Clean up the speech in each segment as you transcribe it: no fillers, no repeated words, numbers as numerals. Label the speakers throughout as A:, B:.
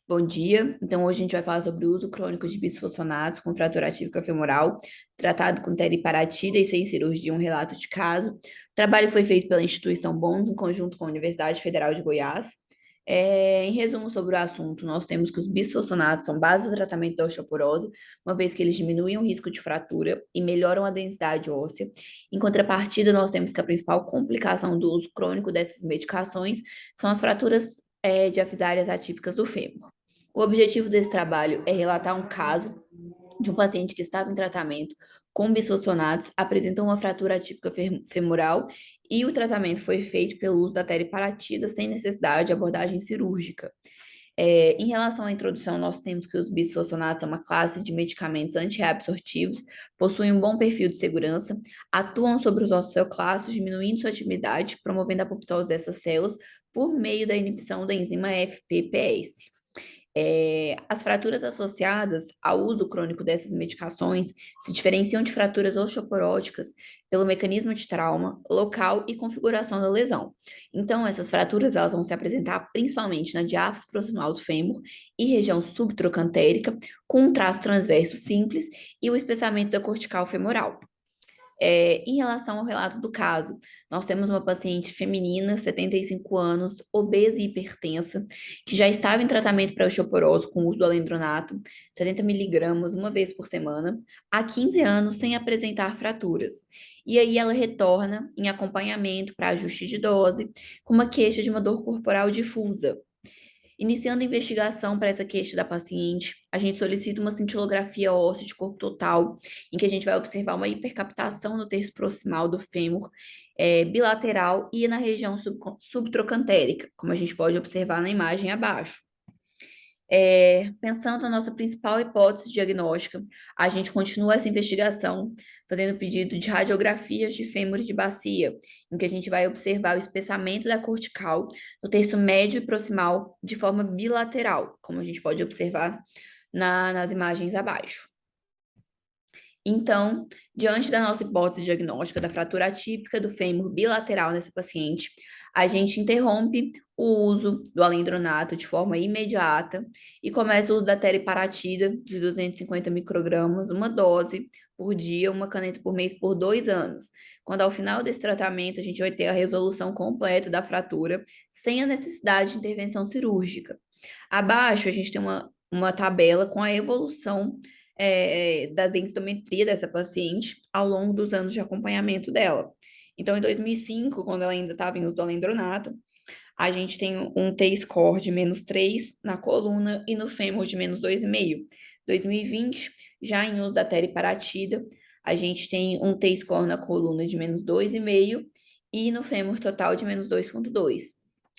A: Bom dia. Então, hoje a gente vai falar sobre o uso crônico de bisfosfonatos com fratura atípica femoral, tratado com teriparatida e sem cirurgia, um relato de caso. O trabalho foi feito pela instituição Bons, em conjunto com a Universidade Federal de Goiás. Em resumo sobre o assunto, nós temos que os bisfosfonatos são base do tratamento da osteoporose, uma vez que eles diminuem o risco de fratura e melhoram a densidade óssea. Em contrapartida, nós temos que a principal complicação do uso crônico dessas medicações são as fraturas diafisárias atípicas do fêmur. O objetivo desse trabalho é relatar um caso de um paciente que estava em tratamento com bisfosfonatos, apresentou uma fratura atípica femoral e o tratamento foi feito pelo uso da teriparatida sem necessidade de abordagem cirúrgica. Em relação à introdução, nós temos que os bisfosfonatos são uma classe de medicamentos antirreabsortivos, possuem um bom perfil de segurança, atuam sobre os osteoclastos, diminuindo sua atividade, promovendo a apoptose dessas células por meio da inibição da enzima FPPS. As fraturas associadas ao uso crônico dessas medicações se diferenciam de fraturas osteoporóticas pelo mecanismo de trauma, local e configuração da lesão. Então, essas fraturas elas vão se apresentar principalmente na diáfise proximal do fêmur e região subtrocantérica, com um traço transverso simples e o espessamento da cortical femoral. Em relação ao relato do caso, nós temos uma paciente feminina, 75 anos, obesa e hipertensa, que já estava em tratamento para osteoporose com o uso do alendronato, 70 miligramas uma vez por semana, há 15 anos sem apresentar fraturas. E aí ela retorna em acompanhamento para ajuste de dose, com uma queixa de uma dor corporal difusa. Iniciando a investigação para essa queixa da paciente, a gente solicita uma cintilografia óssea de corpo total, em que a gente vai observar uma hipercaptação no terço proximal do fêmur, bilateral e na região subtrocantérica, como a gente pode observar na imagem abaixo. Pensando na nossa principal hipótese diagnóstica, a gente continua essa investigação, fazendo pedido de radiografias de fêmur e de bacia, em que a gente vai observar o espessamento da cortical no terço médio e proximal de forma bilateral, como a gente pode observar nas imagens abaixo. Então, diante da nossa hipótese diagnóstica da fratura atípica do fêmur bilateral nessa paciente, a gente interrompe o uso do alendronato de forma imediata e começa o uso da teriparatida de 250 microgramas, uma dose por dia, uma caneta por mês por 2 anos. Quando ao final desse tratamento a gente vai ter a resolução completa da fratura sem a necessidade de intervenção cirúrgica. Abaixo a gente tem uma tabela com a evolução da densitometria dessa paciente ao longo dos anos de acompanhamento dela. Então, em 2005, quando ela ainda estava em uso do alendronato, a gente tem um T-score de -3 na coluna e no fêmur de -2,5. 2020, já em uso da teriparatida, a gente tem um T-score na coluna de -2,5 e no fêmur total de -2,2.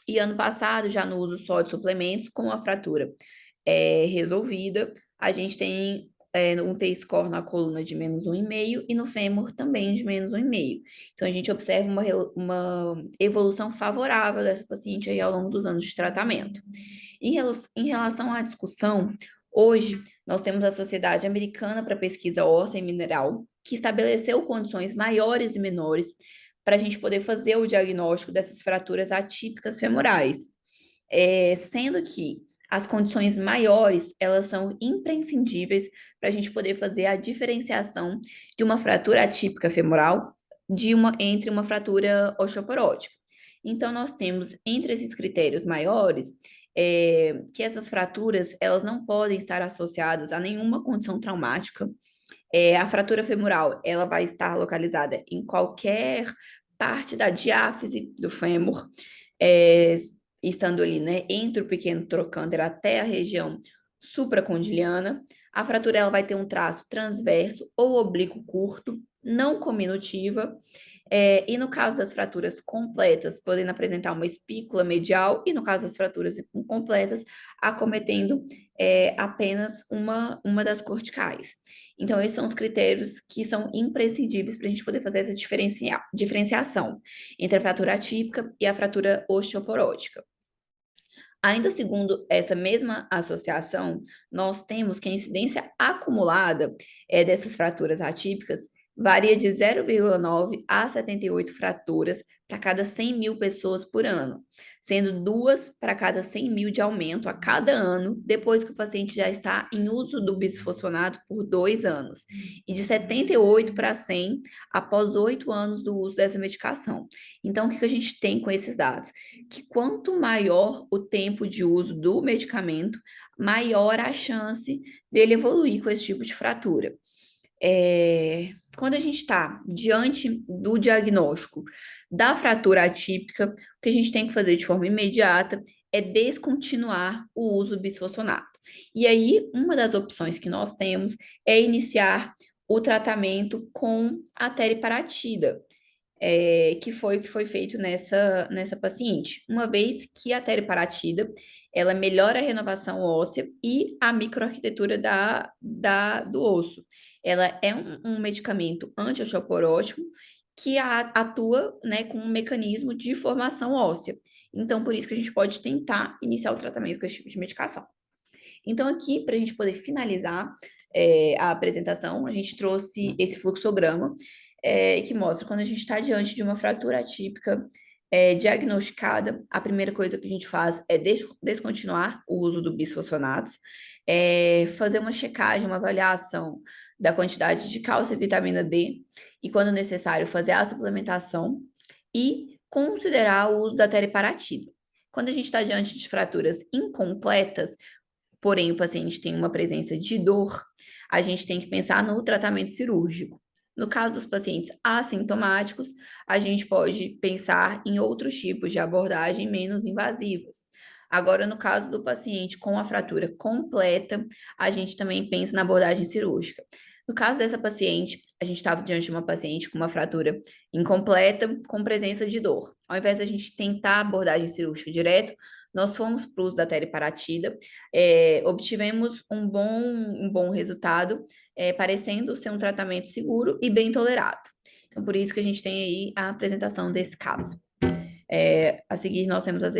A: E ano passado, já no uso só de suplementos, com a fratura resolvida, a gente tem um T-score na coluna de -1,5 e no fêmur também de -1,5. Então, a gente observa uma evolução favorável dessa paciente aí ao longo dos anos de tratamento. Em relação à discussão, hoje nós temos a Sociedade Americana para Pesquisa Óssea e Mineral, que estabeleceu condições maiores e menores para a gente poder fazer o diagnóstico dessas fraturas atípicas femorais. Sendo que as condições maiores, elas são imprescindíveis para a gente poder fazer a diferenciação de uma fratura atípica femoral entre uma fratura osteoporótica. Então, nós temos entre esses critérios maiores que essas fraturas, elas não podem estar associadas a nenhuma condição traumática. A fratura femoral, ela vai estar localizada em qualquer parte da diáfise do fêmur, é, estando ali, né, entre o pequeno trocânter até a região supracondiliana. A fratura ela vai ter um traço transverso ou oblíquo curto, não cominutiva, e no caso das fraturas completas, podendo apresentar uma espícula medial, e no caso das fraturas incompletas, acometendo apenas uma das corticais. Então, esses são os critérios que são imprescindíveis para a gente poder fazer essa diferenciação entre a fratura atípica e a fratura osteoporótica. Ainda segundo essa mesma associação, nós temos que a incidência acumulada dessas fraturas atípicas varia de 0,9 a 78 fraturas para cada 100 mil pessoas por ano, sendo 2 para cada 100 mil de aumento a cada ano, depois que o paciente já está em uso do bisfosfonato por 2 anos, e de 78 para 100 após 8 anos do uso dessa medicação. Então, o que a gente tem com esses dados? Que quanto maior o tempo de uso do medicamento, maior a chance dele evoluir com esse tipo de fratura. Quando a gente está diante do diagnóstico da fratura atípica, o que a gente tem que fazer de forma imediata é descontinuar o uso do bisfosfonato. E aí, uma das opções que nós temos é iniciar o tratamento com a teriparatida, que foi o que foi feito nessa paciente. Uma vez que a teriparatida, ela melhora a renovação óssea e a microarquitetura do osso. Ela é um medicamento antiosteoporótico que atua, né, com um mecanismo de formação óssea. Então, por isso que a gente pode tentar iniciar o tratamento com esse tipo de medicação. Então, aqui, para a gente poder finalizar a apresentação, a gente trouxe esse fluxograma que mostra quando a gente está diante de uma fratura atípica diagnosticada, a primeira coisa que a gente faz é descontinuar o uso do bisfosfonatos, fazer uma checagem, uma avaliação da quantidade de cálcio e vitamina D, e quando necessário, fazer a suplementação e considerar o uso da teriparatida. Quando a gente está diante de fraturas incompletas, porém o paciente tem uma presença de dor, a gente tem que pensar no tratamento cirúrgico. No caso dos pacientes assintomáticos, a gente pode pensar em outros tipos de abordagem menos invasivas. Agora, no caso do paciente com a fratura completa, a gente também pensa na abordagem cirúrgica. No caso dessa paciente, a gente estava diante de uma paciente com uma fratura incompleta, com presença de dor. Ao invés da gente tentar a abordagem cirúrgica direto, nós fomos para o uso da teriparatida, obtivemos um bom resultado, parecendo ser um tratamento seguro e bem tolerado. Então, por isso que a gente tem aí a apresentação desse caso. A seguir, nós temos as